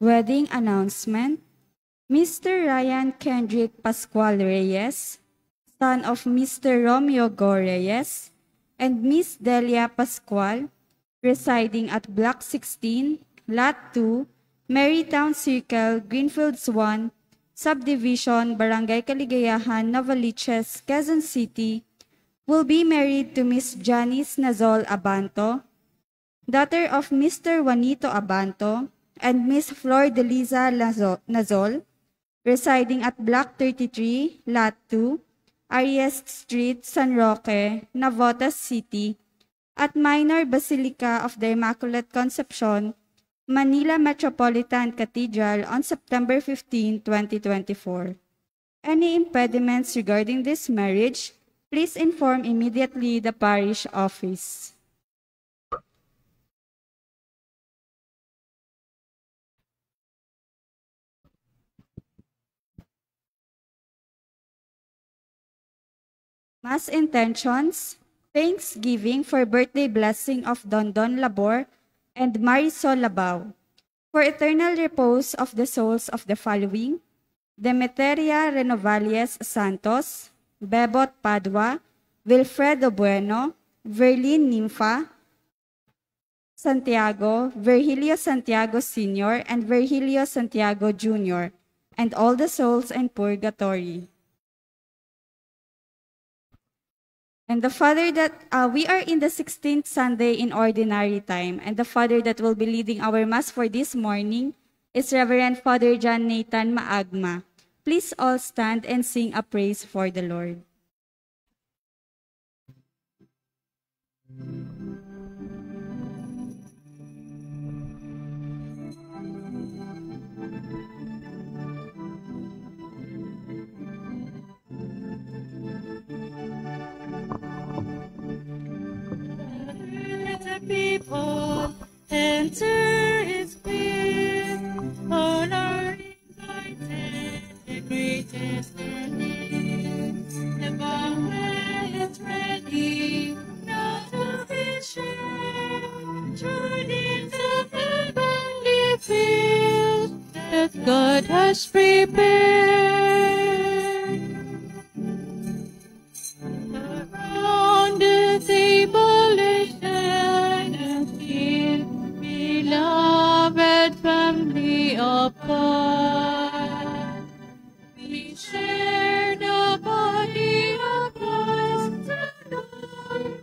Wedding announcement. Mr. Ryan Kendrick Pascual Reyes, son of Mr. Romeo Go Reyes, and Miss Delia Pascual, residing at Block 16, Lot 2, Marytown Circle, Greenfields 1, Subdivision, Barangay Caligayahan, Novaliches, Quezon City, will be married to Miss Janice Nazol Abanto, daughter of Mr. Juanito Abanto, and Miss Flor de Liza Nazol, residing at Block 33, Lot 2, Arias Street, San Roque, Navotas City, at Minor Basilica of the Immaculate Conception, Manila Metropolitan Cathedral on September 15, 2024. Any impediments regarding this marriage, please inform immediately the parish office. Mass intentions, thanksgiving for birthday blessing of Don Labor and Marisol Labao. For eternal repose of the souls of the following: Demeteria Renovalies Santos, Bebot Padua, Wilfredo Bueno, Verlin Nympha Santiago, Virgilio Santiago Sr., and Virgilio Santiago Jr., and all the souls in purgatory. And the Father that, we are in the 16th Sunday in Ordinary Time, and the Father that will be leading our Mass for this morning is Reverend Father John Nathan Maagma. Please all stand and sing a praise for the Lord. People enter his feast. All are invited, the greatest there is. The banquet is ready, now to be shared. Join in the heavenly feast that God has prepared. Around the table is beloved family of God, we share the body of Christ alone.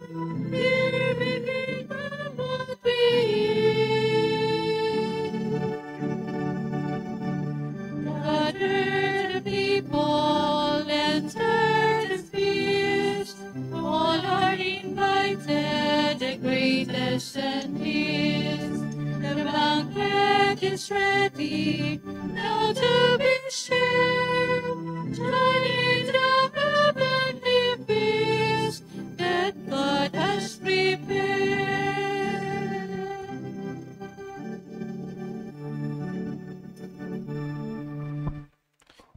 Here we become what we eat. Gather the people, enter the feast. All are invited, the greatest and least. The banquet is ready, now to be shared. Join in the heavenly feast that God has prepared.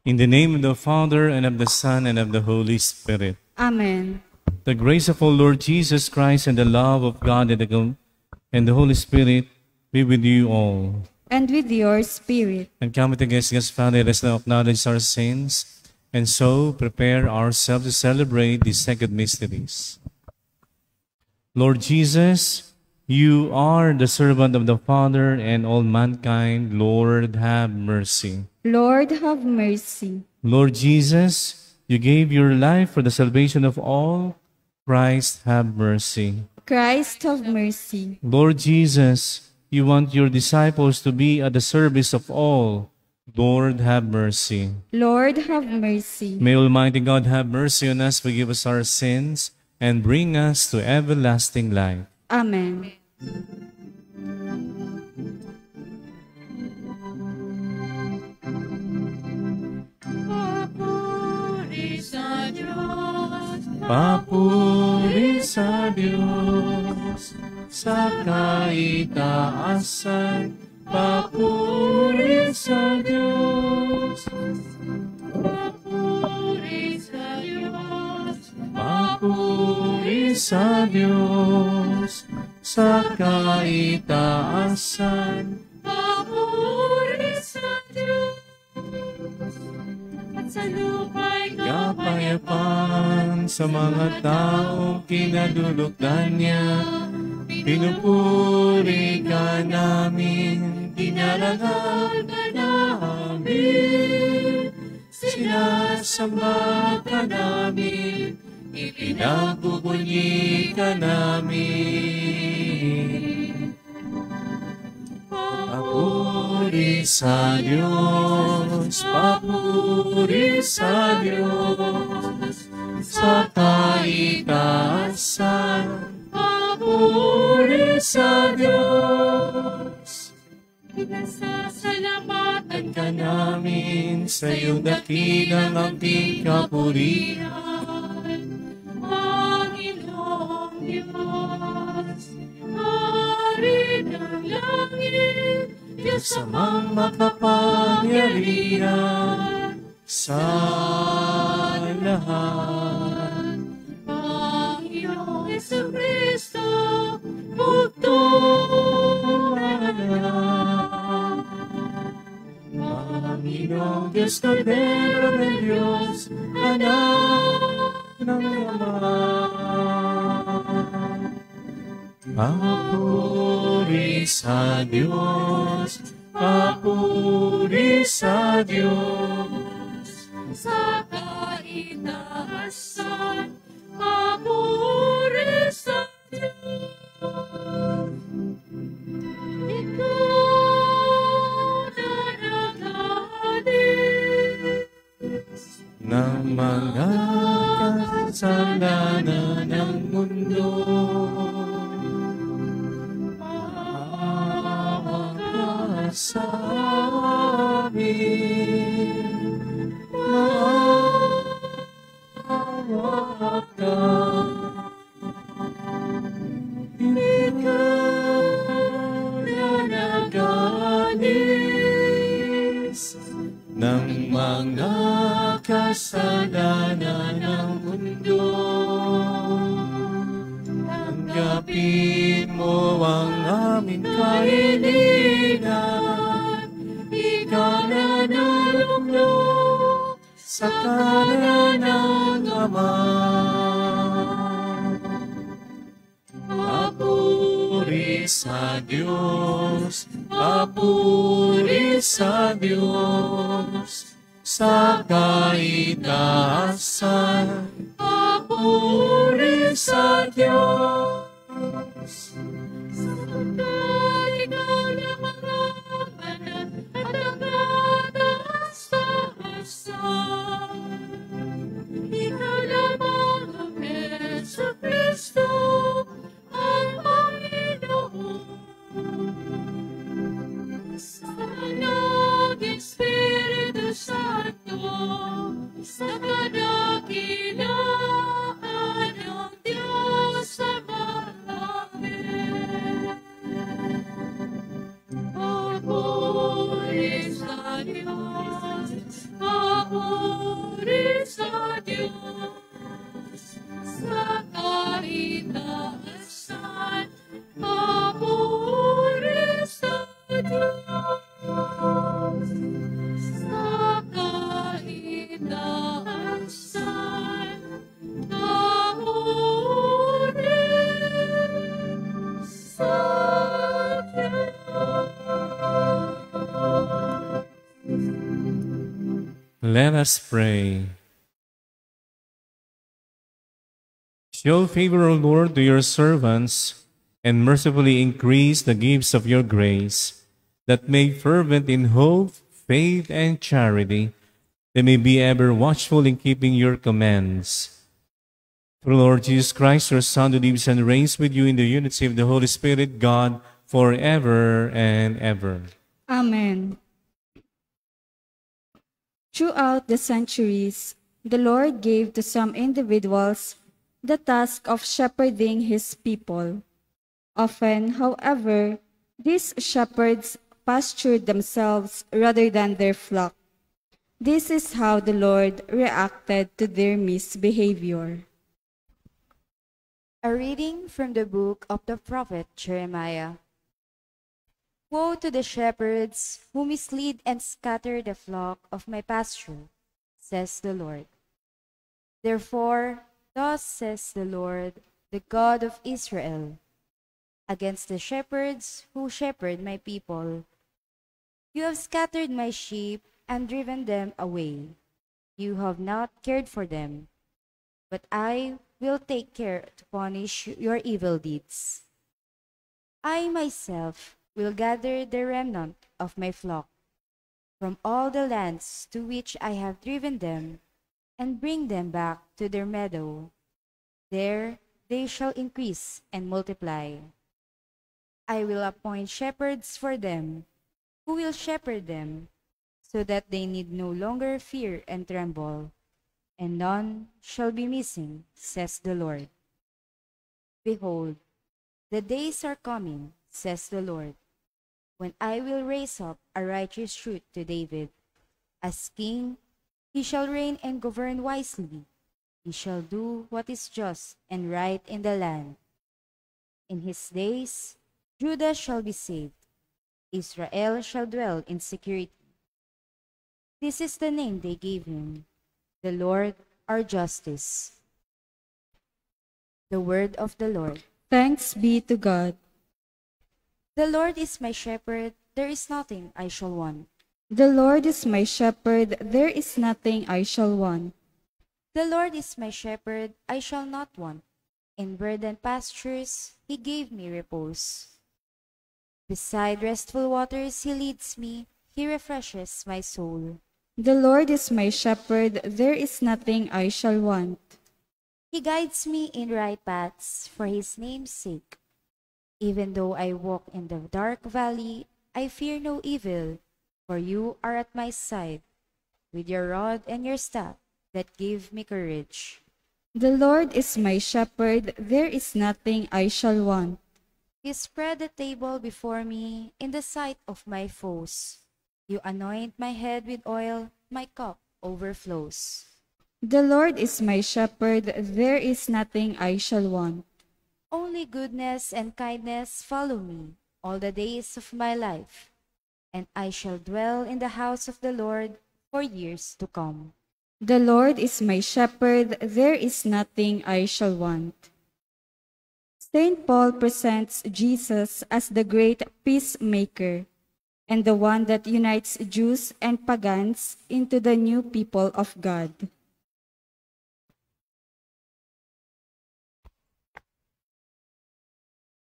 In the name of the Father, and of the Son, and of the Holy Spirit. Amen. The grace of our Lord Jesus Christ, and the love of God, and the Holy Spirit be with you all. And with your spirit. And come with us, Father, let us now acknowledge our sins, and so prepare ourselves to celebrate the sacred mysteries. Lord Jesus, you are the servant of the Father and all mankind. Lord, have mercy. Lord, have mercy. Lord Jesus, you gave your life for the salvation of all. Christ, have mercy. Christ, have mercy. Lord Jesus, you want your disciples to be at the service of all. Lord, have mercy. Lord, have mercy. May Almighty God have mercy on us, forgive us our sins, and bring us to everlasting life. Amen. Papuri sa Diyos, Papuri sa Diyos, sa kaitaasan. Papuri sa Diyos. papuri sa Diyos, Papuri sa Diyos, sa kaitaasan. Papuri sa Diyos, at sa lupa'y Kapayapaan sa mga taong kinadulugdan niya. Pinupuri ka namin, dinarangal ka namin. Sinasamba ka namin, ipinagbubunyi ka namin. Papuri sa Diyos, papuri sa Diyos, sa kaitaasan. Papuri sa Diyos. Pinasasalamatan Ka namin sa iyong dakilang aking kapurihan. Panginoong Diyos, Hari ng langit, Diyos Samang makapangyarihan sa lahat. Panginoong Jesucristo, Panginoong Diyos, Kordero ng Diyos, Anak ng Ama. Papuri sa Diyos, papuri sa Diyos, sa kaitaasan, papuri sa Diyos. Ikaw nanagalis ng mga kasalanan ng mundo. Maawa ka sa amin, maawa ka. Ikaw na nagalis ng mga kasalanan ng mundo. Tanggapin mo ang aming kahilingan, ikaw na nalulog sa kanan ng Ama. Papuri sa Diyos, papuri sa Diyos, sa kaitaasan, papuri sa Diyos. sapagkat ikaw lang ang banal at ang kataas-taasan. Ikaw lamang ang Jesucristo, ang Panginoon. Salog Espiritu Santo, sa kadakilaan ng Diyos Ama namin. Papuri sa Diyos, papuri sa Diyos, sa kaitaasan, papuri sa Diyos, sa kaitaasan, papuri sa Diyos. Let us pray. Show favor, O Lord, to your servants, and mercifully increase the gifts of your grace, that made fervent in hope, faith, and charity, they may be ever watchful in keeping your commands. Through Lord Jesus Christ, your Son, who lives and reigns with you in the unity of the Holy Spirit, God, forever and ever. Amen. Throughout the centuries, the Lord gave to some individuals the task of shepherding his people. Often, however, these shepherds pastured themselves rather than their flock. This is how the Lord reacted to their misbehavior. A reading from the book of the prophet Jeremiah. Woe to the shepherds who mislead and scatter the flock of my pasture, says the Lord. Therefore, thus says the Lord, the God of Israel, against the shepherds who shepherd my people. You have scattered my sheep and driven them away. You have not cared for them, but I will take care to punish your evil deeds. I myself will gather the remnant of my flock from all the lands to which I have driven them and bring them back to their meadow. There they shall increase and multiply. I will appoint shepherds for them, who will shepherd them, so that they need no longer fear and tremble, and none shall be missing, says the Lord. Behold, the days are coming, says the Lord, when I will raise up a righteous root to David. As king, he shall reign and govern wisely. He shall do what is just and right in the land. In his days, Judah shall be saved. Israel shall dwell in security. This is the name they gave him, the Lord our justice. The word of the Lord. Thanks be to God. The Lord is my shepherd, there is nothing I shall want. The Lord is my shepherd, there is nothing I shall want. The Lord is my shepherd, I shall not want. In verdant pastures he gave me repose. Beside restful waters he leads me, he refreshes my soul. The Lord is my shepherd, there is nothing I shall want. He guides me in right paths for his name's sake. Even though I walk in the dark valley, I fear no evil, for you are at my side, with your rod and your staff that give me courage. The Lord is my shepherd, there is nothing I shall want. You spread the table before me in the sight of my foes. You anoint my head with oil, my cup overflows. The Lord is my shepherd, there is nothing I shall want. Only goodness and kindness follow me all the days of my life, and I shall dwell in the house of the Lord for years to come. The Lord is my shepherd, there is nothing I shall want. St. Paul presents Jesus as the great peacemaker and the one that unites Jews and pagans into the new people of God.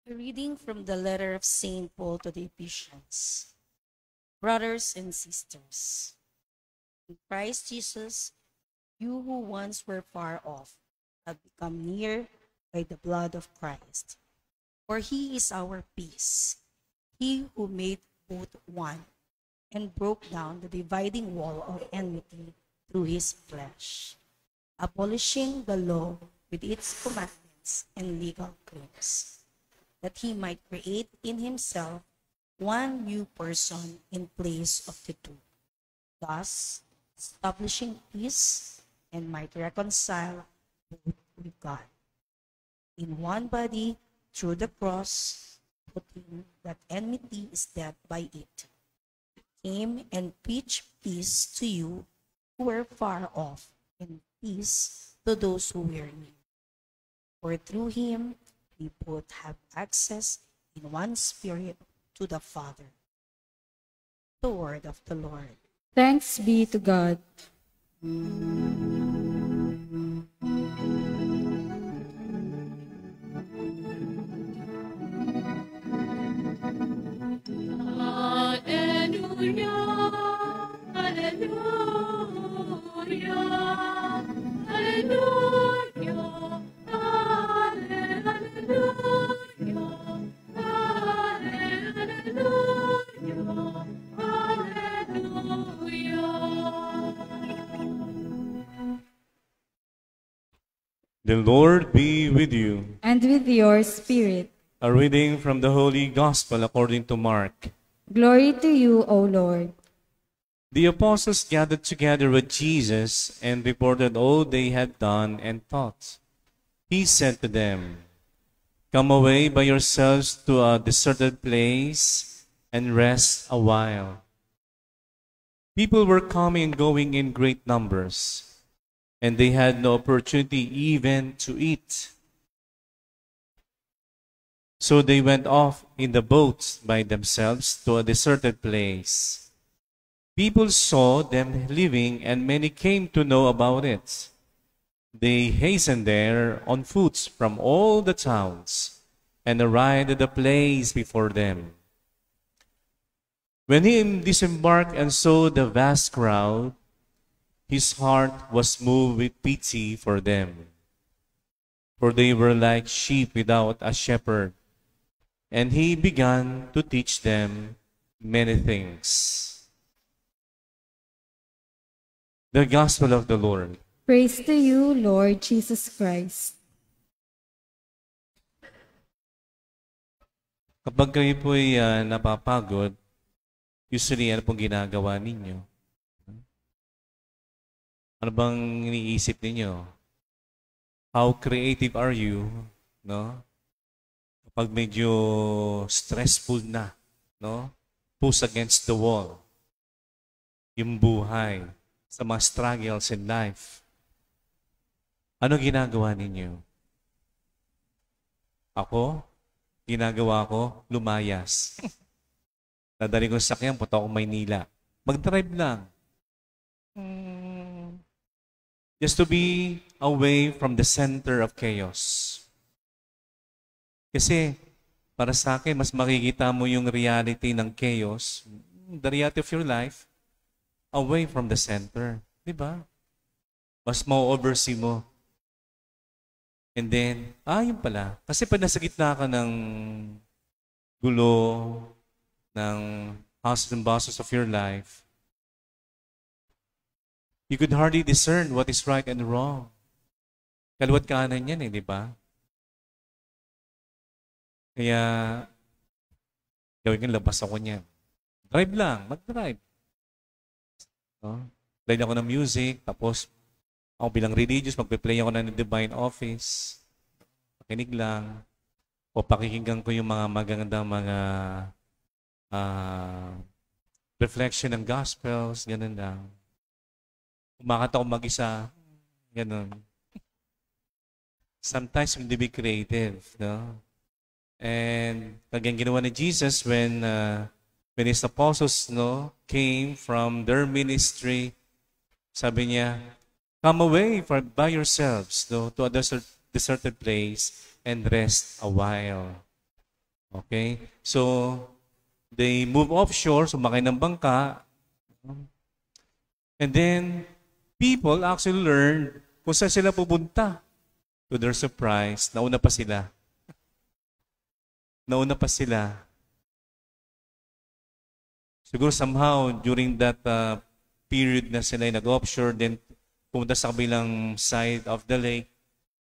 A reading from the letter of St. Paul to the Ephesians. Brothers and sisters, in Christ Jesus, you who once were far off have become near by the blood of Christ. For he is our peace, he who made both one and broke down the dividing wall of enmity through his flesh, abolishing the law with its commandments and legal claims, that he might create in himself one new person in place of the two, thus establishing peace, and might reconcile both with God in one body through the cross, putting that enmity is dead by it. He came and preached peace to you who were far off, and peace to those who were near. For through him we both have access in one spirit to the Father. The word of the Lord. Thanks be to God. Hallelujah, hallelujah, hallelujah, The Lord be with you. And with your spirit. A reading from the Holy Gospel according to Mark. Glory to you, O Lord. The apostles gathered together with Jesus and reported all they had done and taught. He said to them, Come away by yourselves to a deserted place and rest a while. People were coming and going in great numbers, and they had no opportunity even to eat. So they went off in the boats by themselves to a deserted place. People saw them leaving, and many came to know about it. They hastened there on foot from all the towns and arrived at the place before them. When he disembarked and saw the vast crowd, his heart was moved with pity for them, for they were like sheep without a shepherd, and he began to teach them many things. The Gospel of the Lord. Praise to you, Lord Jesus Christ. Kapag kayo po'y napapagod, usually ano pong ginagawa ninyo? Ano bang iniisip ninyo? How creative are you? No? Kapag medyo stressful na, no? Push against the wall. Yung buhay sa mga struggles in life. Ano ginagawa ninyo? Ako, ginagawa ko, lumayas. Nadali ko sa sakyan, punta ako Maynila. Mag-drive lang. Just to be away from the center of chaos. Kasi, para sa akin, mas makikita mo yung reality ng chaos, the reality of your life, away from the center. Diba? Mas ma-oversee mo. And then, yun pala. Kasi pag nasa gitna ka ng gulo, ng hustles and bustles of your life, you could hardly discern what is right and wrong. Kaliwat kanan yan di ba? Kaya, gawin kang labas ako niyan. Drive lang, mag-drive. No? Play ako ng music, tapos ako bilang religious, magpe-play ako ng Divine Office. Pakinig lang. O pakikinggan ko yung mga magandang mga reflection ng Gospels, ganun lang. Umakata ako mag-isa, ganun. Sometimes we need to be creative, no? And kagyan ginawa ni Jesus when his apostles, no, came from their ministry, sabi niya, come away by yourselves, no, to a deserted place and rest a while. Okay? So, they move offshore, sumakay ng bangka, and then, people actually learned kung saan sila pupunta. To their surprise, nauna pa sila. Nauna pa sila. Siguro somehow, during that period na sila nag-offshore, then pumunta sa kabilang side of the lake,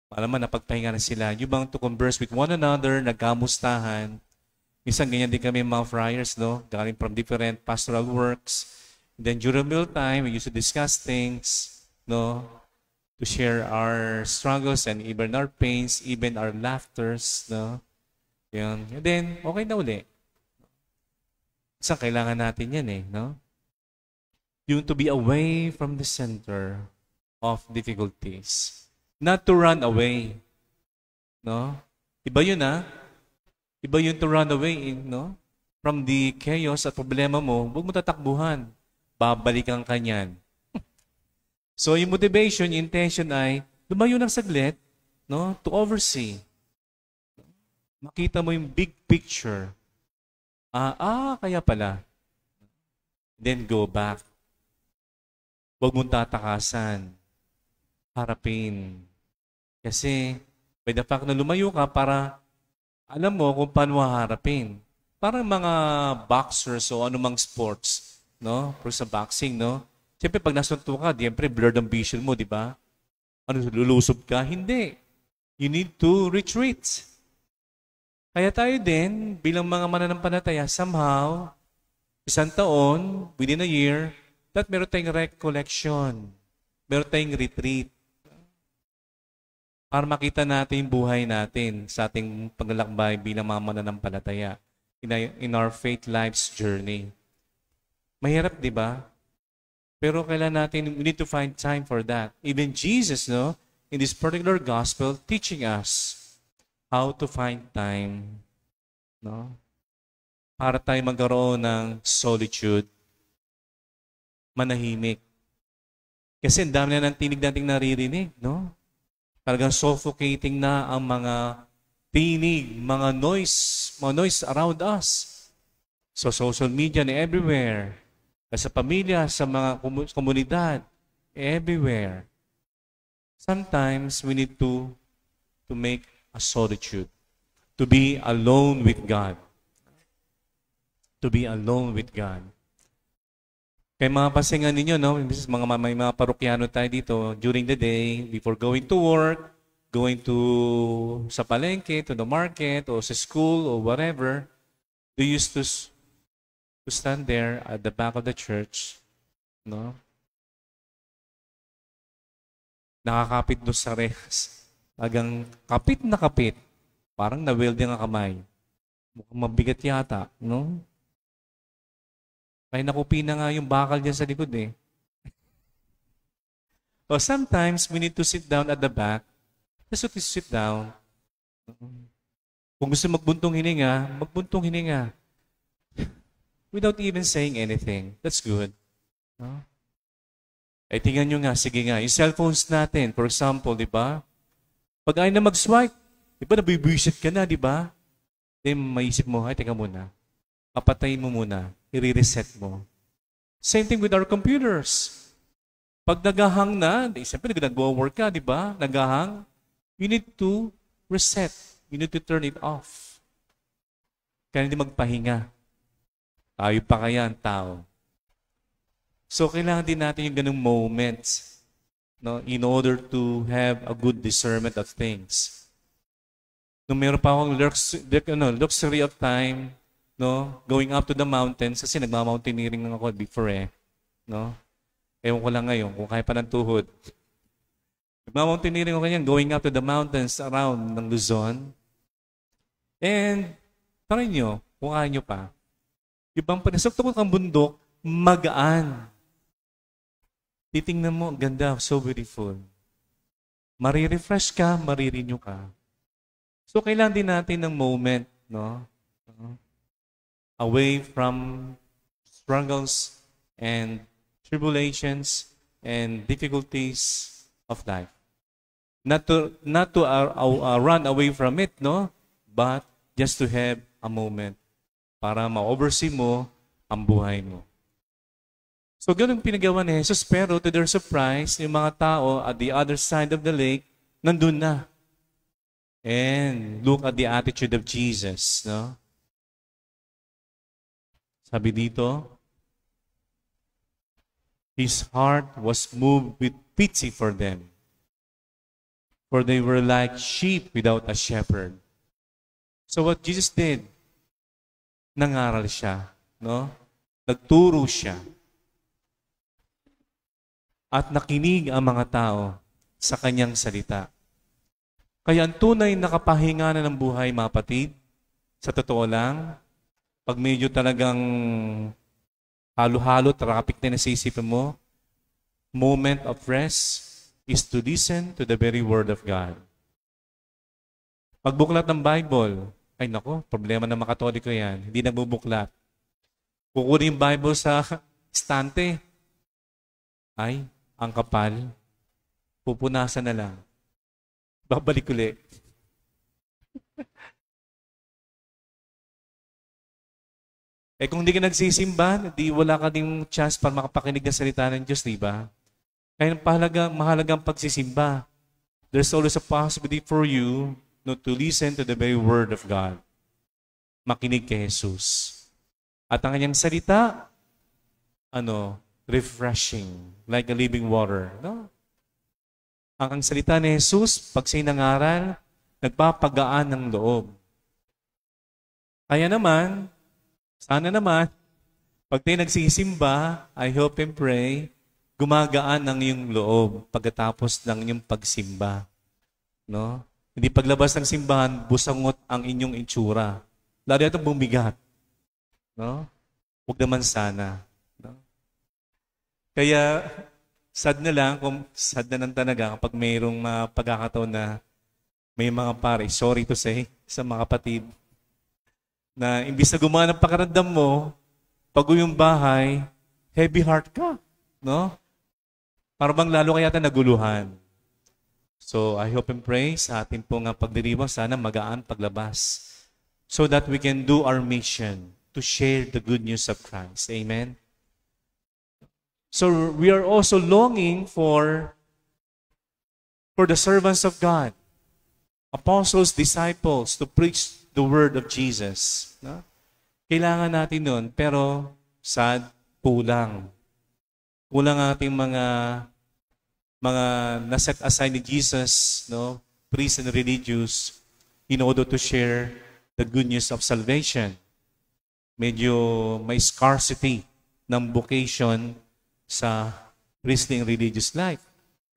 malaman napagpahinga na sila. Yung bang to converse with one another, nagkamustahan. Minsan ganyan din kami mga friars, no? Galing from different pastoral works. And then during mealtime, we used to discuss things, no? To share our struggles and even our pains, even our laughters, no? Yun. And then, okay na uli. Saan kailangan natin yan no? Yung to be away from the center of difficulties. Not to run away. No? Iba yun Iba yun to run away, no? From the chaos at problema mo, huwag mo tatakbuhan. Babalikan ka niyan. So, yung motivation, yung intention ay, lumayo ng saglit, no? To oversee. Makita mo yung big picture. Kaya pala. Then go back. Huwag mong tatakasan. Harapin. Kasi, by the fact na lumayo ka para alam mo kung paano haharapin. Parang mga boxers o anumang sports, no? Pero sa boxing, no? Siyempre, pag nasunto ka, siyempre, blurred ang vision mo, di ba? Ano, lulusob ka? Hindi. You need to retreat. Kaya tayo din, bilang mga mananampalataya, somehow, isang taon, within a year, that meron tayong recollection. Meron tayong retreat. para makita natin yung buhay natin sa ating paglalakbay bilang mga mananampalataya in our faith life's journey. Mahirap, di ba? Pero kailan natin, we need to find time for that. Even Jesus, no, in this particular gospel, teaching us how to find time, no, para tayo magkaroon ng solitude, manahimik. Kasi ang dami na ng tinig nating naririnig, no? Talagang suffocating na ang mga tinig, mga noise around us. So social media na everywhere. Sa pamilya, sa mga komunidad, everywhere. Sometimes we need to make a solitude, to be alone with God. To be alone with God. Kaya mga pasingan ninyo, no? May mga parokyano tayo dito during the day, before going to work, going to sa palengke, to the market, o sa school, or whatever, they used to stand there at the back of the church, no? Nakakapit doon sa rehas. Agang kapit na kapit. Parang na-welding ang kamay. Mukhang mabigat yata, no? Kaya nakupi na nga yung bakal dyan sa likod eh. Or sometimes, we need to sit down at the back. Just to sit down. Kung gusto magbuntong hininga. Without even saying anything. That's good. No? Eh, tingnan nyo nga, sige nga. Yung cellphones natin, for example, di ba? Pag ayaw na mag-swipe, di ba, nabibwisit ka na, di ba? Then, maisip mo, ay, teka muna. Papatayin mo muna. I-reset mo. Same thing with our computers. Pag nagahang na, siyempre, nag-work ka, di ba? Nagahang, you need to reset. You need to turn it off. Kaya hindi magpahinga. Tayo pa kaya ang tao. So, kailangan din natin yung ganung moments, no, in order to have a good discernment of things. Nung meron pa akong luxury of time, no, going up to the mountains, kasi nagmamountaineering lang ako before no? Ewan ko lang ngayon, kung kaya pa ng tuhod. Nagmamountaineering ako ganyan, going up to the mountains around ng Luzon. And, try nyo, kung kaya nyo pa, ibang panasok-tukot ang bundok, magaan. Titingnan mo, ganda, so beautiful. Marirefresh ka, marirenew ka. So, kailangan din natin ng moment, no? Away from struggles and tribulations and difficulties of life. Not to run away from it, no? But just to have a moment para ma-oversee mo ang buhay mo. So, ganun pinagawa ni Jesus, pero to their surprise, yung mga tao at the other side of the lake, nandun na. And look at the attitude of Jesus, no? Sabi dito, His heart was moved with pity for them, for they were like sheep without a shepherd. So what Jesus did, nangaral siya, no? Nagturo siya. At nakinig ang mga tao sa kanyang salita. Kaya ang tunay na kapahinganan ng buhay, mga kapatid, sa totoo lang, pag medyo talagang halo-halo, traffic na nasisipin mo, moment of rest is to listen to the very Word of God. Pagbuklat ng Bible, ay nako, problema ng mga Katoliko yan. Hindi nagbubuklat. Kukunin yung Bible sa estante. Ay, ang kapal. Pupunasan na lang. Babalik ulit. Kung hindi ka nagsisimba, di wala ka ding chance para makapakinig ng salita ng Diyos, di ba? Kaya mahalagang pagsisimba. There's always a possibility for you to listen to the very Word of God. Makinig kay Jesus. At ang kanyang salita, refreshing, like a living water. No? Ang salita ni Jesus, pag sinangaral, nagpapagaan ng loob. Kaya naman, sana naman, pag tayo nagsisimba, I hope and pray, gumagaan ng iyong loob pagkatapos ng iyong pagsimba. No? Hindi paglabas ng simbahan, busangot ang inyong itsura. Lalo itong bumigat. No? Huwag naman sana. No? Kaya, sad na lang, kung sad na lang talaga kapag mayroong pagkakataon na may mga pare, sorry to say, sa mga kapatid, na imbis na gumana ng pakaramdam mo, pag yung bahay, heavy heart ka. No? Para bang lalo kaya naguluhan. So, I hope and pray sa ating pong pagdiriwang, sana magaan paglabas so that we can do our mission to share the good news of Christ. Amen? So, we are also longing for the servants of God, apostles, disciples, to preach the word of Jesus. No? Kailangan natin nun, pero sad, kulang. Kulang ang ating mga naset aside ni Jesus, no, priests and religious, in order to share the good news of salvation. Medyo may scarcity ng vocation sa priestly and religious life,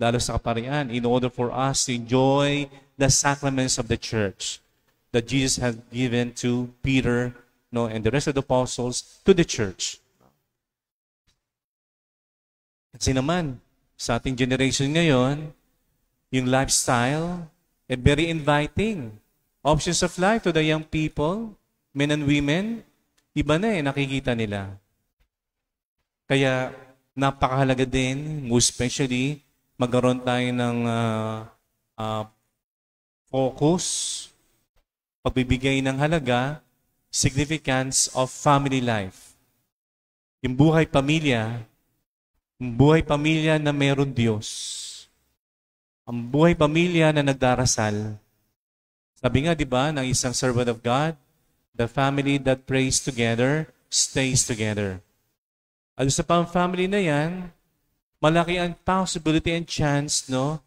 lalo sa kaparian, in order for us to enjoy the sacraments of the church that Jesus has given to Peter, no, and the rest of the apostles to the church. Kasi naman, sa ating generation ngayon, yung lifestyle, very inviting. Options of life to the young people, men and women, iba na nakikita nila. Kaya napakahalaga din, most especially, magkaroon tayo ng focus, pagbibigay ng halaga, significance of family life. Yung buhay pamilya, ang buhay pamilya na meron Diyos. Ang buhay pamilya na nagdarasal. Sabi nga, di ba, ng isang servant of God, the family that prays together, stays together. At sa family na yan, malaki ang possibility and chance, no,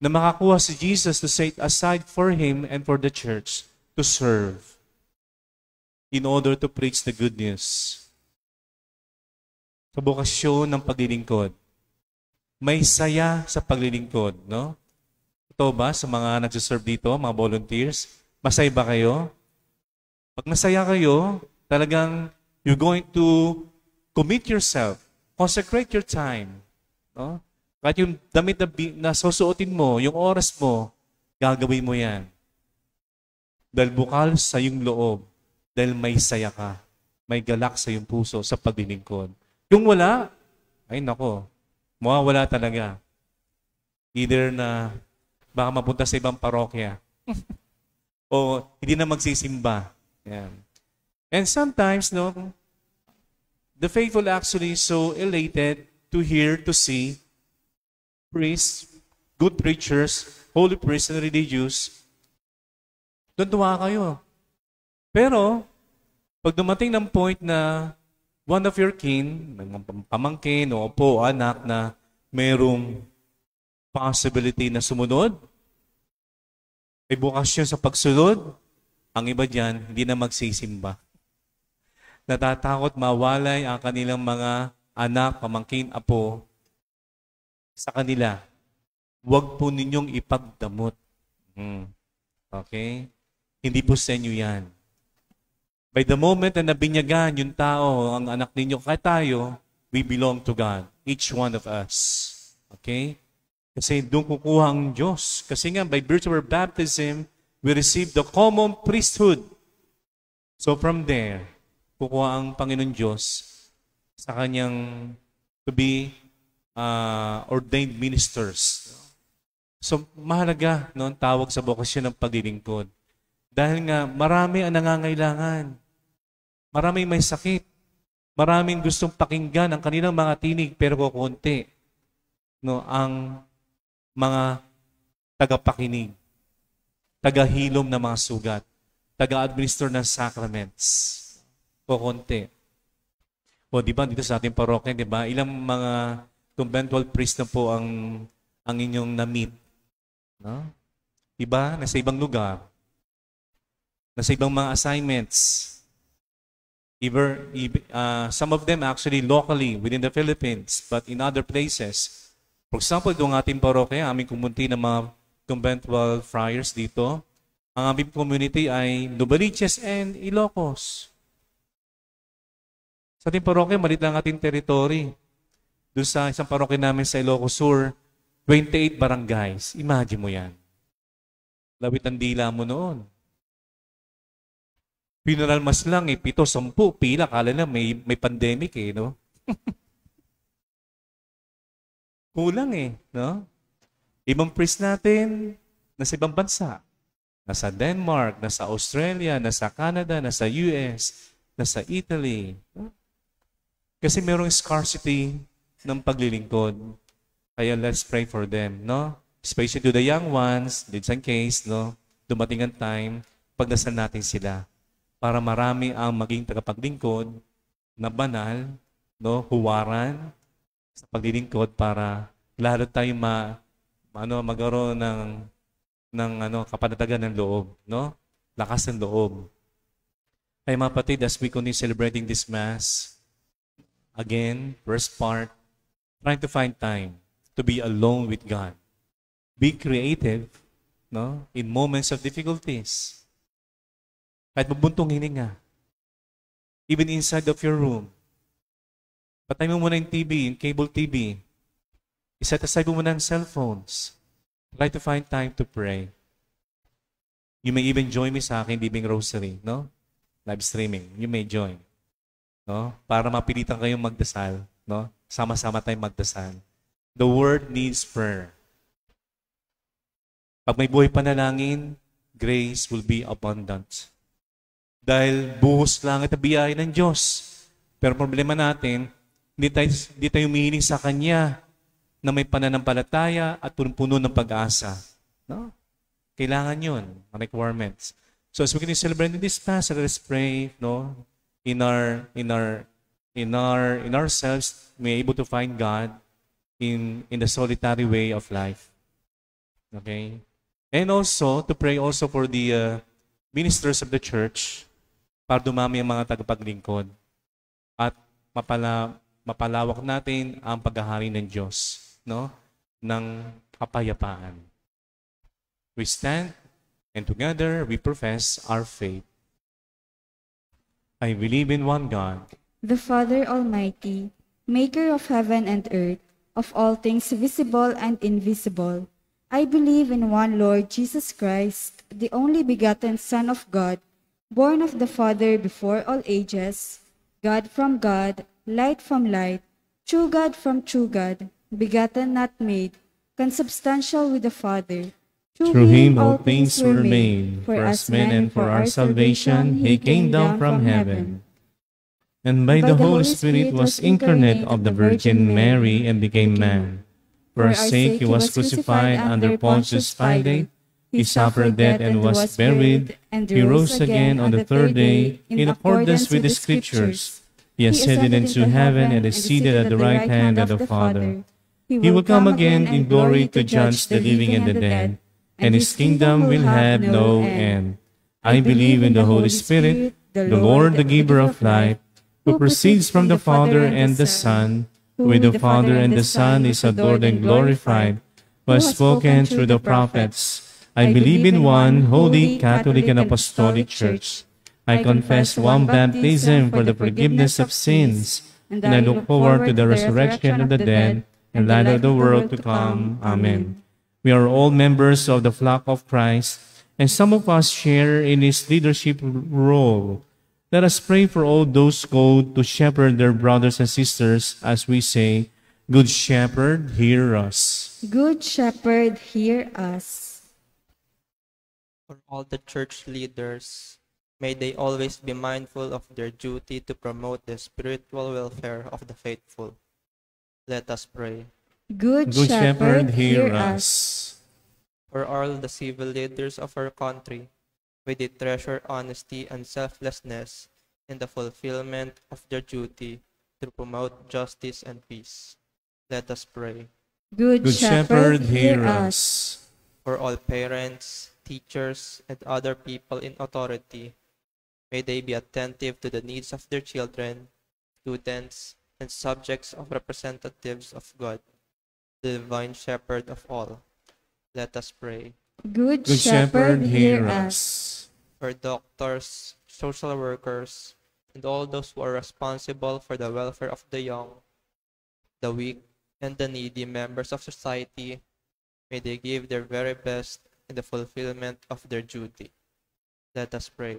na makakuha si Jesus to set aside for Him and for the church to serve in order to preach the good news. Sa bokasyon ng paglilingkod. May saya sa paglilingkod, no? Ito ba sa mga nagsiserve dito, mga volunteers? Masaya ba kayo? Pag masaya kayo, talagang you're going to commit yourself, consecrate your time. No? Kahit yung damit na susuotin mo, yung oras mo, gagawin mo yan. Dahil bukal sa iyong loob, dahil may saya ka, may galak sa iyong puso sa paglilingkod. Yung wala, ay nako, mawawala talaga. Either na baka mapunta sa ibang parokya o hindi na magsisimba. Yan. And sometimes, no, the faithful actually so elated to hear, to see priests, good preachers, holy priests and religious, doon tuwa kayo. Pero, pag dumating ng point na one of your kin, pamangkin o po, anak na mayroong possibility na sumunod, may bukasyon sa pagsunod, ang iba dyan, hindi na magsisimba. Natatakot mawalay ang kanilang mga anak, pamangkin, apo sa kanila. Huwag po ninyong ipagdamot. Okay? Hindi po sa inyo yan. By the moment na nabinyagan yung tao, ang anak ninyo, kaya tayo, we belong to God. Each one of us. Okay? Kasi doon kukuha ang Diyos. Kasi nga, by virtue of baptism, we receive the common priesthood. So from there, kukuha ang Panginoon Diyos sa kanyang to be ordained ministers. So mahalaga, no, ang tawag sa bokasyon ng paglilingkod. Dahil nga, marami ang nangangailangan. Maraming may sakit. Maraming gustong pakinggan ang kanilang mga tinig, pero kukunti. No, ang mga tagapakinig, tagahilom ng mga sugat, taga-administer ng sacraments. Kukunti. O, di ba, dito sa ating parokya, di ba, ilang mga conventual priest na po ang inyong na-meet. No? Di ba, nasa ibang lugar. Nasa ibang mga assignments. Some of them actually locally within the Philippines, but in other places. For example, itong ating parokya, aming kumunti ng mga conventual friars dito. Ang aming community ay Novaliches and Ilocos. Sa ating parokya, maliit lang ating territory. Doon sa isang parokya namin sa Ilocos Sur, 28 barangays. Imagine mo yan. Lawit ang dila mo noon. Funeral mass lang, 7, 10, pila. Kala na may pandemic no? Kulang no? Ibang priest natin, nasa ibang bansa. Nasa Denmark, nasa Australia, nasa Canada, nasa US, nasa Italy. Kasi merong scarcity ng paglilingkod. Kaya let's pray for them, no? Especially to the young ones, in some case, no? Dumating ang time, pagdasal natin sila para marami ang maging tagapaglingkod na banal, no? Huwaran sa paglilingkod para lalo tayo magkaroon ng kapanatagan ng loob, no? Lakas ng loob. Ay mga kapatid, as we continue celebrating this Mass, again, first part, trying to find time to be alone with God. Be creative, no? In moments of difficulties. Kahit mabuntong hininga. Even inside of your room. Patay mo muna yung TV, yung cable TV. Iset aside mo muna ang cellphones. Try to find time to pray. You may even join me sa aking Living Rosary, no? Live streaming. You may join. No? Para mapilitan kayong magdasal, no? Sama-sama tayong magdasal. The word needs prayer. Pag may buhay panalangin, grace will be abundant. Dahil buhos lang at biyaya ng Diyos. Pero problema natin, hindi tayo humihiling sa Kanya na may pananampalataya at punong-puno ng pag-asa. No? Kailangan yun, ang requirements. So as we can celebrate this Mass, let us pray, no? In ourselves, may able to find God in the solitary way of life. Okay? And also, to pray also for the ministers of the church para dumami ang mga tagapaglingkod at mapalawak natin ang paghahari ng Diyos, no? Ng kapayapaan. We stand and together we profess our faith. I believe in one God, the Father Almighty, maker of heaven and earth, of all things visible and invisible. I believe in one Lord Jesus Christ, the only begotten Son of God, born of the Father before all ages, God from God, light from light, true God from true God, begotten not made, consubstantial with the Father. through Him all things were made. For us men and for our salvation, He came down from heaven. And by the Holy Spirit was incarnate of the Virgin Mary and became man. For our sake He was crucified under Pontius Pilate. He suffered death and was buried. He rose again on the third day in accordance with the Scriptures. He ascended into heaven and is seated at the right hand of the Father. He will come again in glory to judge the living and the dead, and His kingdom will have no end. I believe in the Holy Spirit, the Lord, the giver of life, who proceeds from the Father and the Son, who with the Father and the Son is adored and glorified, who has spoken through the prophets. I believe in one holy, Catholic, and Apostolic Church. I confess one baptism for the forgiveness of sins, and I look forward to the resurrection of the dead and light of the world to come. Amen. We are all members of the flock of Christ, and some of us share in His leadership role. Let us pray for all those called to shepherd their brothers and sisters as we say, Good Shepherd, hear us. Good Shepherd, hear us. For all the church leaders, may they always be mindful of their duty to promote the spiritual welfare of the faithful. Let us pray. Good Good Shepherd, Shepherd, hear us. us. For all the civil leaders of our country, may they treasure honesty and selflessness in the fulfillment of their duty to promote justice and peace. Let us pray. Good Good Shepherd, hear us. For all parents, teachers, and other people in authority, may they be attentive to the needs of their children, students, and subjects of representatives of God, the divine shepherd of all. Let us pray. Good Good Shepherd, hear us. us. For doctors, social workers, and all those who are responsible for the welfare of the young, the weak, and the needy members of society, may they give their very best in the fulfillment of their duty. Let us pray.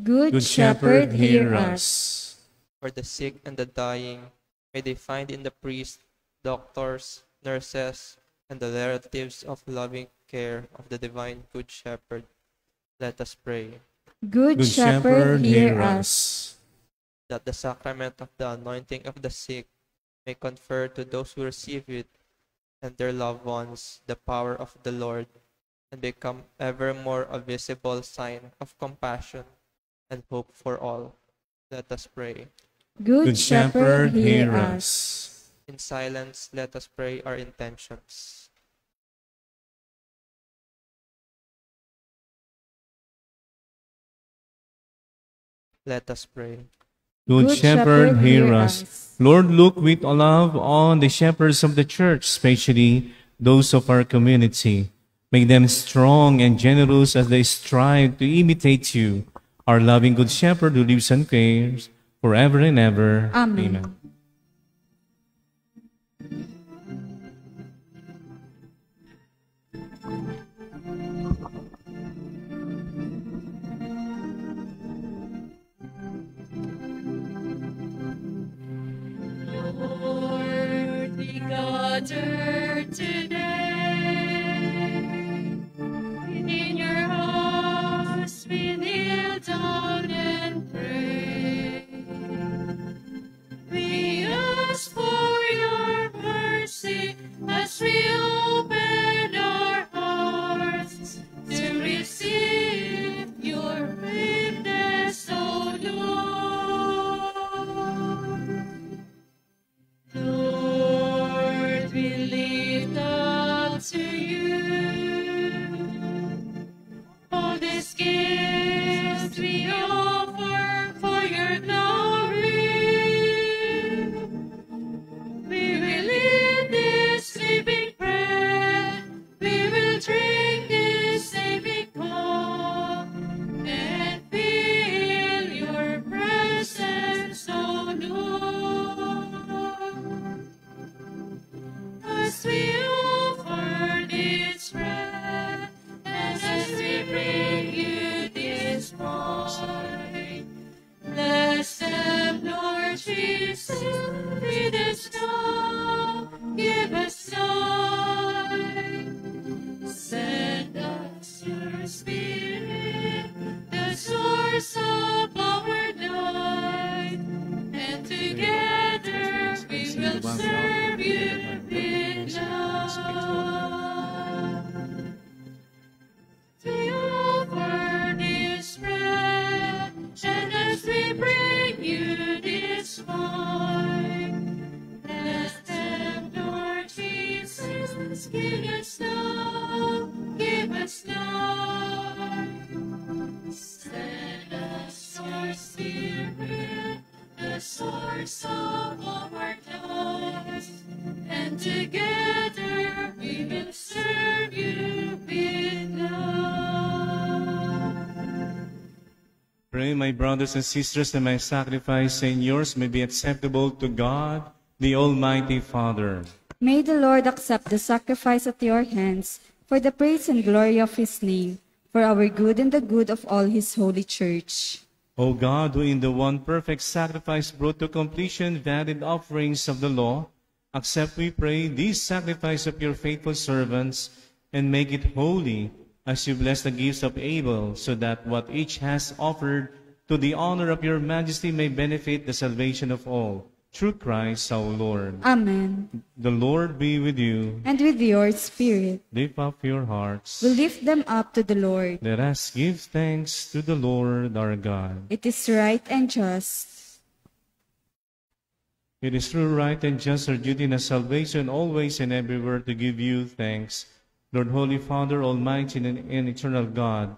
Good Shepherd, hear us. For the sick and the dying, may they find in the priests, doctors, nurses, and the relatives of loving care of the divine Good Shepherd. Let us pray. Good Good Shepherd, hear us. That the sacrament of the anointing of the sick may confer to those who receive it and their loved ones the power of the Lord, and become ever more a visible sign of compassion and hope for all. Let us pray. Good Shepherd, hear us. In silence, let us pray our intentions. Let us pray. Good Shepherd, hear us. Lord, look with love on the shepherds of the church, especially those of our community. Make them strong and generous as they strive to imitate you, our loving Good Shepherd who lives and cares forever and ever. Amen. Lord, we gathered today. In your house we kneel down and pray. We ask for your mercy as we open our hearts to receive your forgiveness, O Lord. Lord, we lift up to you all these gifts we offer for your glory. We will eat this living bread, we will drink this saving cup, and feel your presence, O Lord. As we offer this bread, and as we bring you this wine, bless them, Lord Jesus, lead us now, give us life. Send us your Spirit, the source of our life, and together we will serve you with love. We offer this bread, and as we bring you this wine, bless them, Lord Jesus, give us love, give us life. Send us your Spirit, the source of our lives, and together we will serve you with love. Pray, my brothers and sisters, that my sacrifice and yours may be acceptable to God, the Almighty Father. May the Lord accept the sacrifice at your hands for the praise and glory of his name, for our good and the good of all his holy church. O God, who in the one perfect sacrifice brought to completion valid offerings of the law, accept, we pray, this sacrifice of your faithful servants, and make it holy as you bless the gifts of Abel, so that what each has offered to the honor of your majesty may benefit the salvation of all. Through Christ our Lord. Amen. The Lord be with you. And with your spirit, Lift up your hearts. we lift them up to the Lord. Let us give thanks to the Lord our God. It is right and just. It is true, right, and just our duty and salvation always and everywhere to give you thanks, Lord, Holy Father, Almighty and eternal God.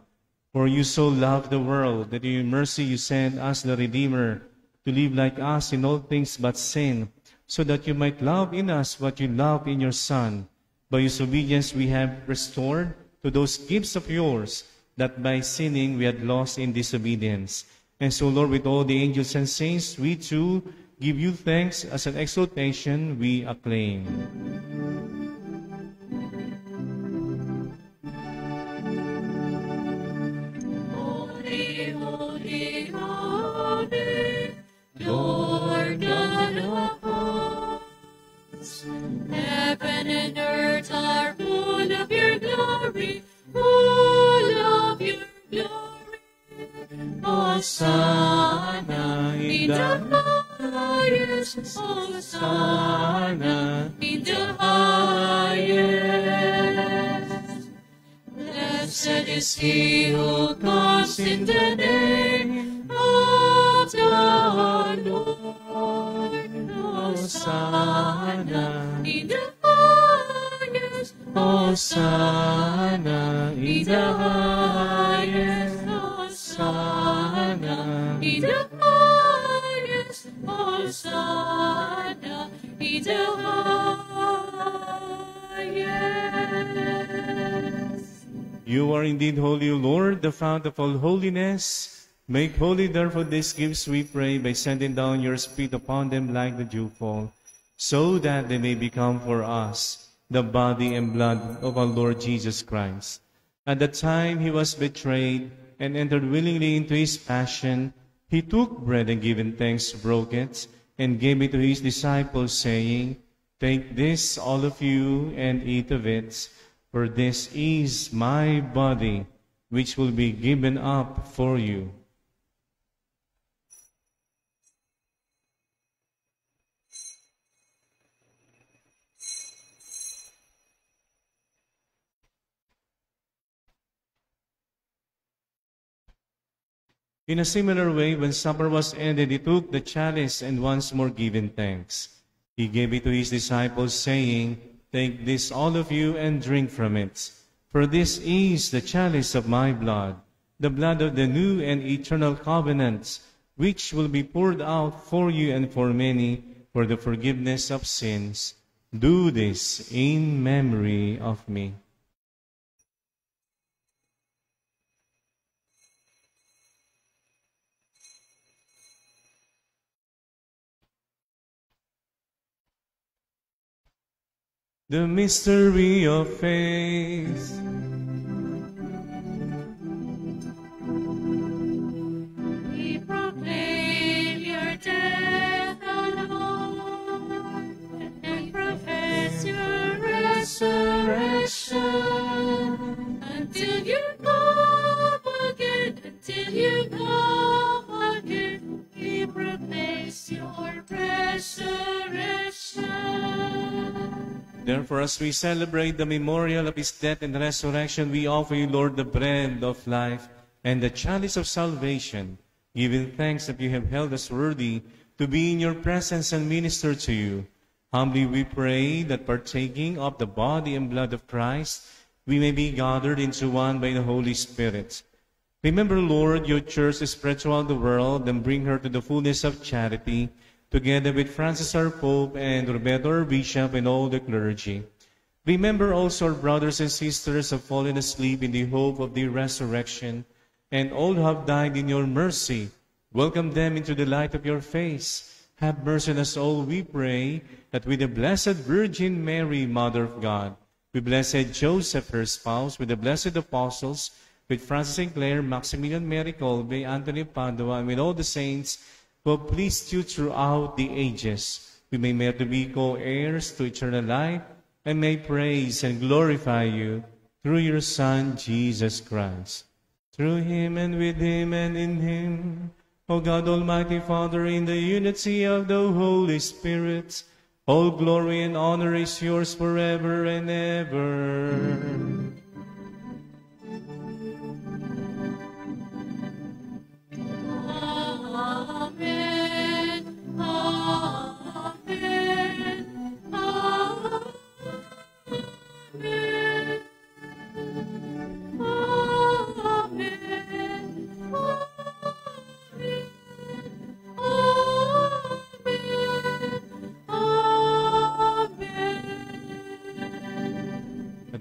For you so loved the world that in your mercy you sent us the Redeemer to live like us in all things but sin, so that you might love in us what you love in your Son, By His obedience we have restored to those gifts of yours that by sinning we had lost in disobedience. And so, Lord, with all the angels and saints, we too give you thanks as an exaltation we acclaim. Holy, holy, holy, Lord God of hosts. Heaven and earth are full of your glory, full of your glory. Hosanna in the highest, Hosanna in the highest. Blessed is he who comes in the name of the Lord. Hosanna in the highest, Hosanna in the highest, Hosanna in the highest, Hosanna in the highest. You are indeed holy, O Lord, the fount of all holiness. Make holy, therefore, these gifts, we pray, by sending down your Spirit upon them like the dewfall, so that they may become for us the body and blood of our Lord Jesus Christ. At the time he was betrayed and entered willingly into his passion, he took bread and giving thanks, broke it, and gave it to his disciples, saying, Take this, all of you, and eat of it, for this is my body, which will be given up for you. In a similar way, when supper was ended, he took the chalice and once more giving thanks. He gave it to his disciples, saying, Take this, all of you, and drink from it. For this is the chalice of my blood, the blood of the new and eternal covenant, which will be poured out for you and for many for the forgiveness of sins. Do this in memory of me. The mystery of faith. We proclaim your death, O Lord, and profess your resurrection until you come again, until you come again. We proclaim your resurrection. Therefore, as we celebrate the memorial of his death and resurrection, we offer you, Lord, the bread of life and the chalice of salvation, giving thanks that you have held us worthy to be in your presence and minister to you. Humbly we pray that partaking of the body and blood of Christ, we may be gathered into one by the Holy Spirit. Remember, Lord, your church is spread throughout the world, and bring her to the fullness of charity, together with Francis our Pope and Roberto our Bishop and all the clergy. Remember also our brothers and sisters who have fallen asleep in the hope of the resurrection, and all who have died in your mercy. Welcome them into the light of your face. Have mercy on us all, we pray, that with the Blessed Virgin Mary, Mother of God, with blessed Joseph, her spouse, with the blessed apostles, with Francis and Clare, Maximilian Mary Colbe, Anthony of Padua, and with all the saints who have pleased you throughout the ages, we may merit to be co-heirs to eternal life, and may praise and glorify you through your Son, Jesus Christ. Through him and with him and in him, O God, Almighty Father, in the unity of the Holy Spirit, all glory and honor is yours forever and ever.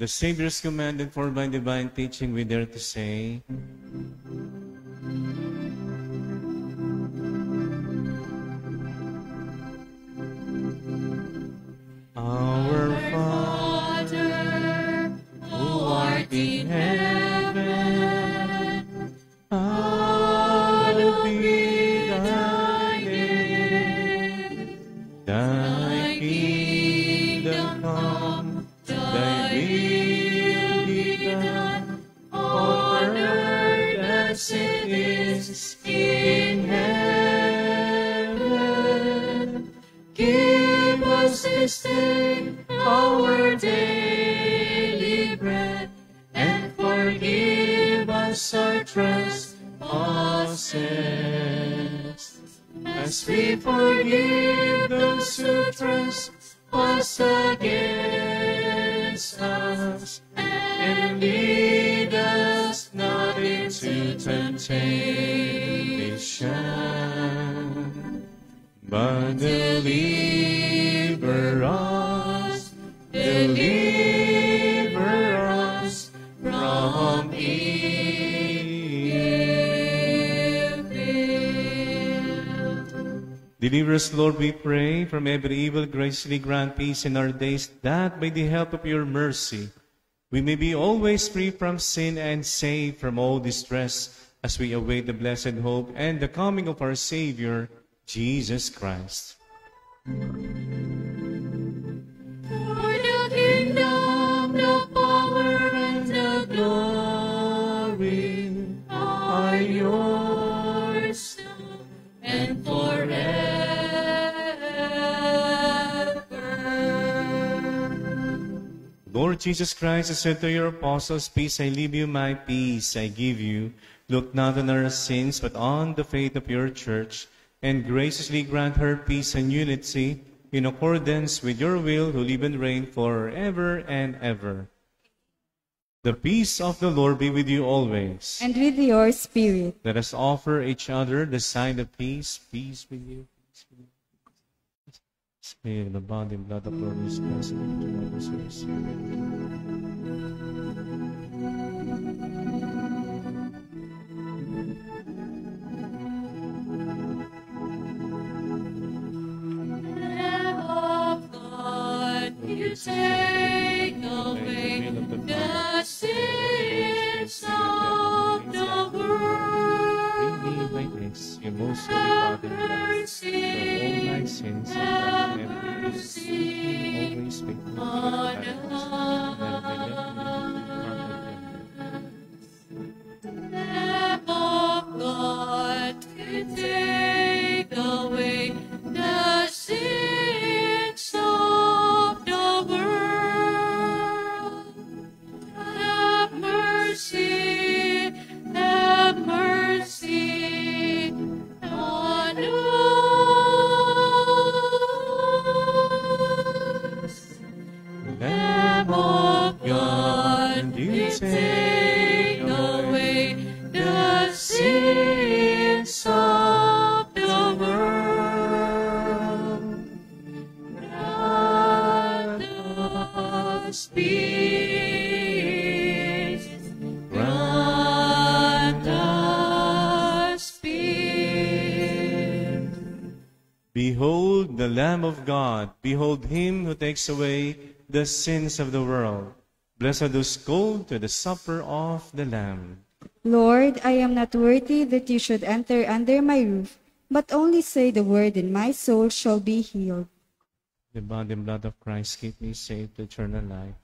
the Savior's command and for by divine teaching we dare to say, Our Father, who art in heaven, hallowed be thy name. Thy kingdom come, thy will be done, on earth as it is in heaven. Give us this day our daily bread, and forgive us our trespasses, as we forgive those who trespass against us. And lead us not into temptation, but deliver us from evil. Deliver us, Lord, we pray, from every evil. Graciously grant peace in our days, that by the help of your mercy we may be always free from sin and safe from all distress, as we await the blessed hope and the coming of our Savior, Jesus Christ. For the kingdom, the power, and the glory are yours now and forever. Lord Jesus Christ, I said to your apostles, peace I leave you, my peace I give you. Look not on our sins, but on the faith of your church, and graciously grant her peace and unity in accordance with your will, who live and reign forever and ever. The peace of the Lord be with you always. And with your spirit. Let us offer each other the sign of peace. Peace with you. Peace with you. May the body and blood of Lord Jesus Christ and the brothers and Lamb of God, you take away the sins of the world. bring me by this, your most holy body and blood, for all my sins and Mercy always faithful to on your Lamb of God, you take away the sins of the world. Have mercy on us. Lamb of God, you take away the sins of the world. Grant us peace. Grant us peace. Behold the Lamb of God. Behold him who takes away the sins of the world. Blessed are those called to the supper of the Lamb. Lord, I am not worthy that you should enter under my roof, but only say the word, and my soul shall be healed. The body and blood of Christ keep me safe to eternal life.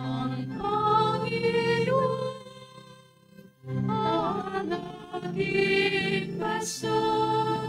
Ang Panginoon ang aking paso.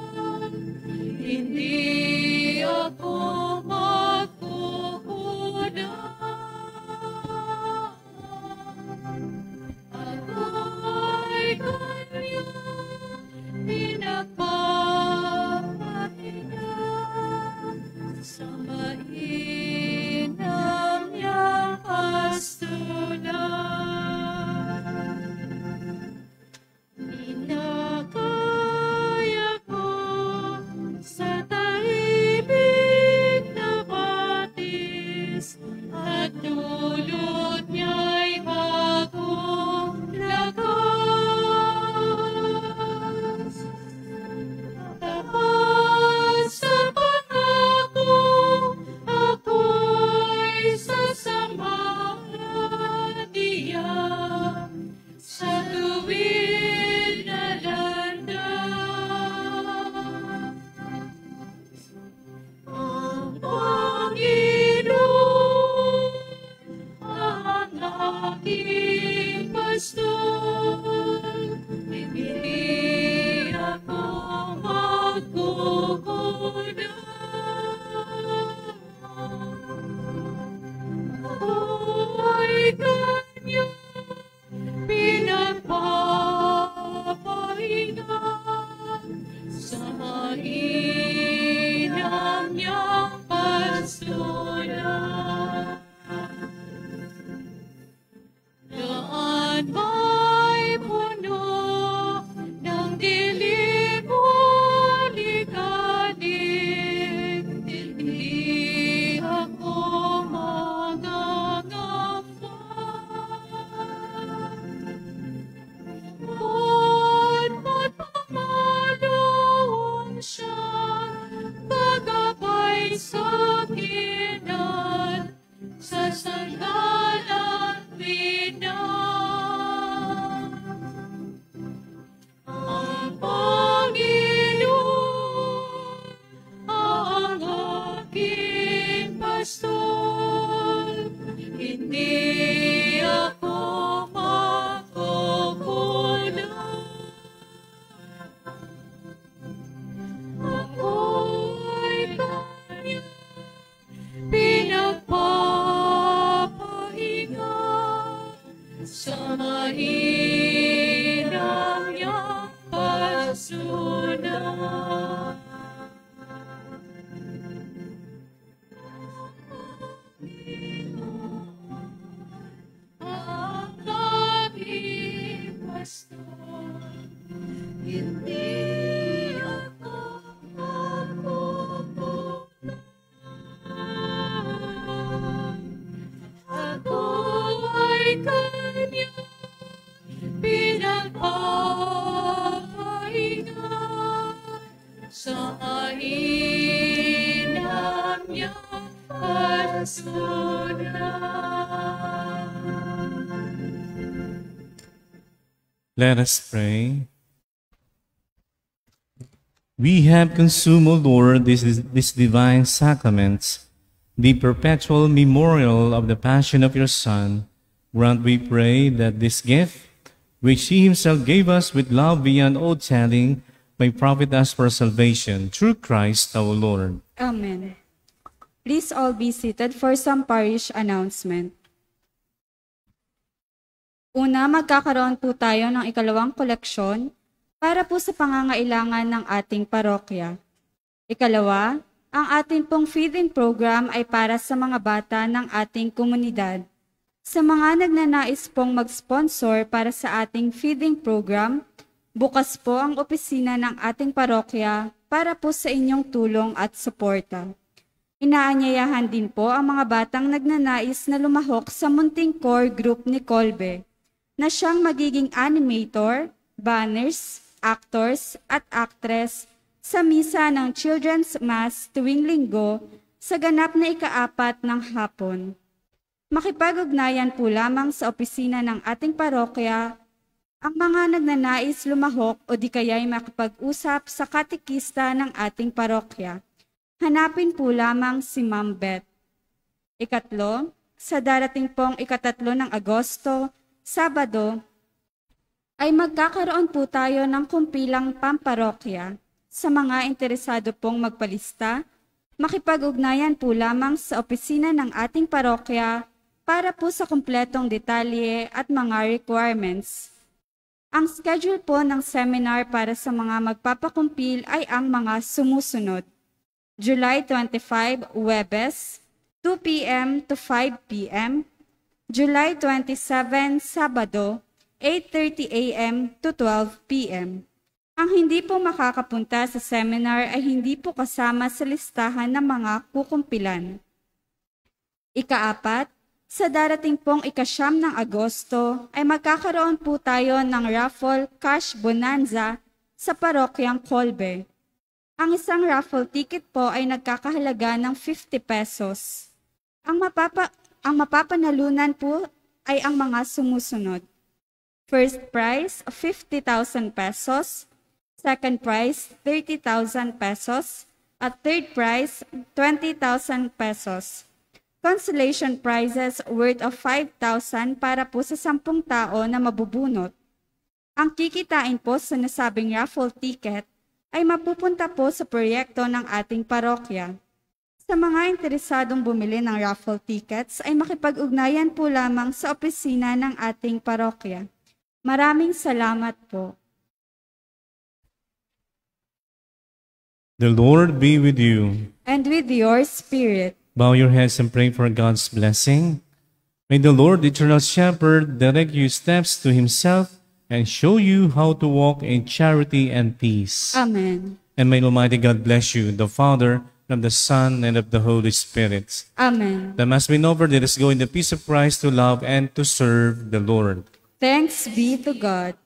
kanya pinagpapahinga sa inam niyang pagsunod. Daan may puno ng dilim o likanin, hindi ako magangamba. Kung magpapalawang siya, gagabay sa kinan, sa sandalan ang Panginoon ang aking pastor, hindi ako makukulang. Ako'y kanyang pinagpapahinga sa mainam niyang pagsunod. Ang aking pastor, hindi ako makukulang. Ako'y kanyang pinagpapahinga sa inam niyang pagsunod. Let us pray. We have consumed, O Lord, these divine sacraments, the perpetual memorial of the passion of your Son. Grant, we pray, that this gift, which he himself gave us with love beyond all telling, may profit us for salvation through Christ our Lord. Amen. Please all be seated for some parish announcement. Una, magkakaroon po tayo ng ikalawang koleksyon para po sa pangangailangan ng ating parokya. Ikalawa, ang ating pong feeding program ay para sa mga bata ng ating komunidad. Sa mga nagnanais pong mag-sponsor para sa ating feeding program, bukas po ang opisina ng ating parokya para po sa inyong tulong at suporta. Inaanyayahan din po ang mga batang nagnanais na lumahok sa munting core group ni Kolbe, na siyang magiging animator, banners, actors at actress sa misa ng Children's Mass tuwing linggo sa ganap na ika-4 ng hapon. Makipag-ugnayan po lamang sa opisina ng ating parokya ang mga nagnanais lumahok o di kaya'y makipag-usap sa katikista ng ating parokya. Hanapin po lamang si Ma'am Beth. Ikatlo, sa darating pong 3 ng Agosto, Sabado, ay magkakaroon po tayo ng kumpilang pamparokya. Sa mga interesado pong magpalista, makipag-ugnayan po lamang sa opisina ng ating parokya para po sa kumpletong detalye at mga requirements. Ang schedule po ng seminar para sa mga magpapakumpil ay ang mga sumusunod. July 25, Huwebes, 2 p.m. to 5 p.m., July 27, Sabado, 8:30 a.m. to 12 p.m. Ang hindi po makakapunta sa seminar ay hindi po kasama sa listahan ng mga kukumpilan. Ika-4, sa darating pong 9 ng Agosto ay magkakaroon po tayo ng raffle cash bonanza sa parokyang Kolbe. Ang isang raffle ticket po ay nagkakahalaga ng 50 pesos. Ang mapapanalunan po ay ang mga sumusunod. First prize, 50,000 pesos. Second prize, 30,000 pesos. At third prize, 20,000 pesos. Consolation prizes worth of 5,000 para po sa 10 tao na mabubunot. Ang kikitain po sa nasabing raffle ticket ay mapupunta po sa proyekto ng ating parokya. Sa mga interesadong bumili ng raffle tickets ay makipag-ugnayan po lamang sa opisina ng ating parokya. Maraming salamat po. The Lord be with you. And with your spirit. Bow your heads and pray for God's blessing. May the Lord, the eternal shepherd, direct your steps to himself and show you how to walk in charity and peace. Amen. And may Almighty God bless you, the Father, and the Son, and of the Holy Spirit. Amen. The Mass been over. Let us go in the peace of Christ to love and to serve the Lord. Thanks be to God.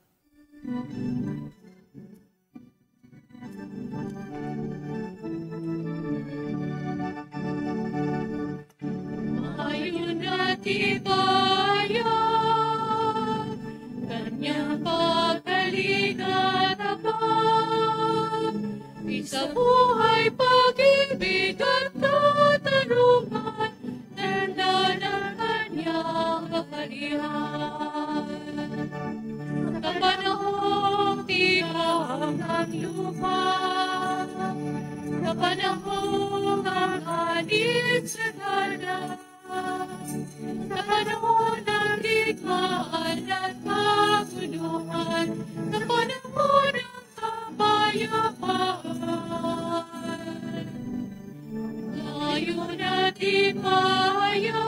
Ayun at ibayan, kanyang pagkaligatapan, isa buhay pag-ibig at katarungan, tanda ng kanyang kaharian. Sa panahong tihang ng lupa, sa panahong ang hanit sa dagat, sa panahon ng digmaan at kagunuhan, sa panahon ng kapayapaan. Ngayon at ipayan,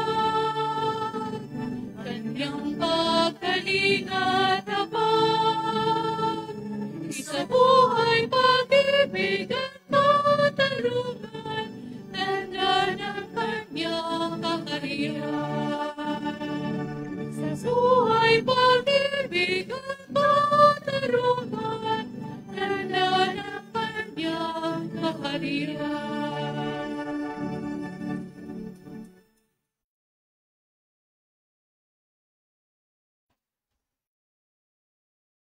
kanyang pagkaligatapan, isa buhay pag-ibig at katarungan, tanda ng kanyang kaharian. Sa buhay pag-ibig at katarungan, tanda ng kanyang kaharian.